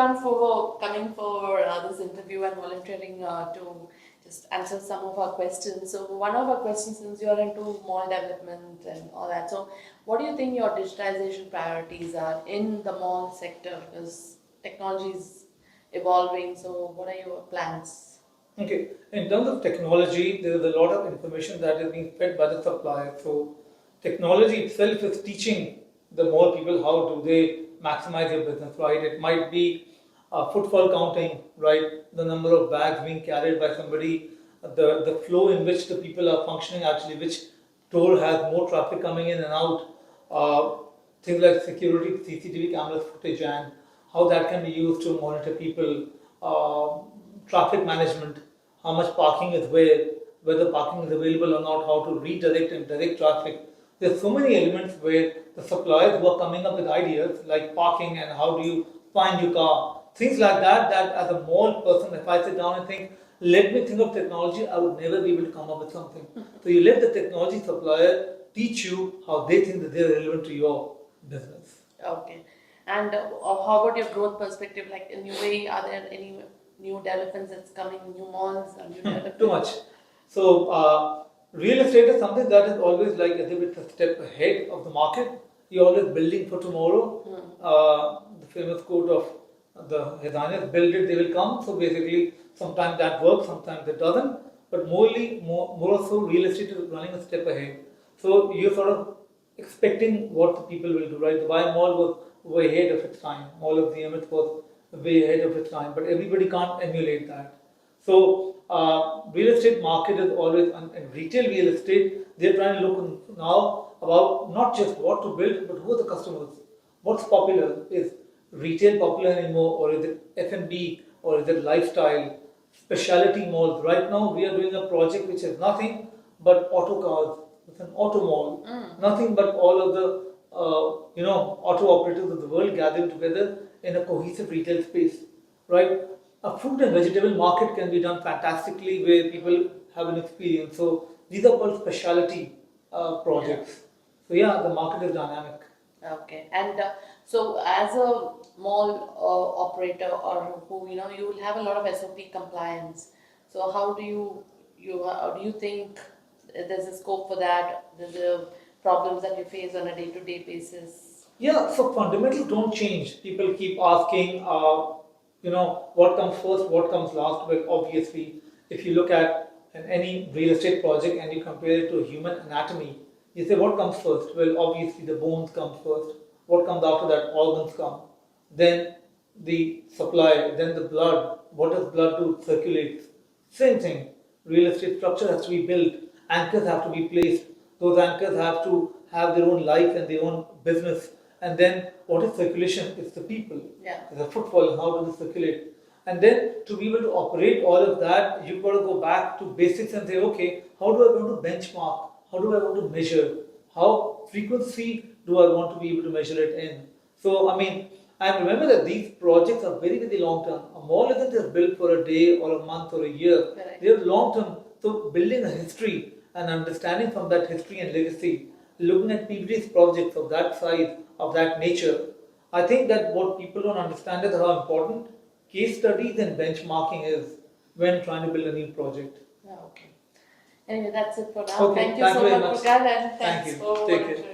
Shrikant, for coming for this interview and volunteering to just answer some of our questions. So one of our questions, since you are into mall development and all that, so what do you think your digitization priorities are in the mall sector? Because technology is evolving, so what are your plans? Okay, in terms of technology, there is a lot of information that is being fed by the supplier. So, technology itself is teaching the more people how do they maximize their business, right? It might be footfall counting, right? The number of bags being carried by somebody, the flow in which the people are functioning actually, which store has more traffic coming in and out, uh, things like security, CCTV cameras footage, and how that can be used to monitor people, traffic management, how much parking is where, whether parking is available or not, how to redirect and direct traffic. There's so many elements where the suppliers who are coming up with ideas like parking and how do you find your car, things like that. That as a mall person, if I sit down and think, let me think of technology, I would never be able to come up with something. So you let the technology supplier teach you how they think that they're relevant to your business. Okay. And how about your growth perspective? Like in new way, are there any new developments that's coming, new malls or new developments? Too much. So real estate is something that is always like as if it's a step ahead of the market. You're always building for tomorrow. The famous quote of the designers, build it, they will come. So basically, sometimes that works, sometimes it doesn't. But more so, real estate is running a step ahead. So you're sort of expecting what the people will do, right? The Y Mall was way ahead of its time. Mall of the Emirates was way ahead of its time, but everybody can't emulate that. So real estate market is always, and retail real estate, they're trying to look now about not just what to build, but who are the customers. What's popular? Is retail popular anymore, or is it F&B, or is it lifestyle, specialty malls? Right now, we are doing a project which is nothing but auto cars. It's an auto mall. Nothing but all of the auto operators of the world gathered together in a cohesive retail space, right? A fruit and vegetable market can be done fantastically where people have an experience. So these are called specialty projects. So yeah, the market is dynamic. Okay. And so as a mall operator or who, you will have a lot of SOP compliance. So how do how do you think there's a scope for that? There's the problems that you face on a day-to-day basis? Yeah, so fundamentals don't change. People keep asking, what comes first, what comes last. Well, obviously, if you look at any real estate project and you compare it to a human anatomy, you say, what comes first? Well, obviously, the bones come first. What comes after that? Organs come. Then the supply, then the blood. What does blood do? It circulates. Same thing. Real estate structure has to be built. Anchors have to be placed. Those anchors have to have their own life and their own business. And then what is circulation? It's the people. Yeah. The footfall, how do they circulate? And then to be able to operate all of that, you've got to go back to basics and say, okay, how do I want to benchmark? How do I want to measure? How frequency do I want to be able to measure it in? So, and remember that these projects are very, very long term. A mall isn't just built for a day or a month or a year. Correct. They're long term. So, building a history and understanding from that history and legacy, looking at PBD's projects of that size, of that nature, I think that what people don't understand is how important case studies and benchmarking is when trying to build a new project. Yeah, okay. Anyway, that's it for now. Okay, Thank you so very much, Wooqer, and Thank thanks you. for Take care.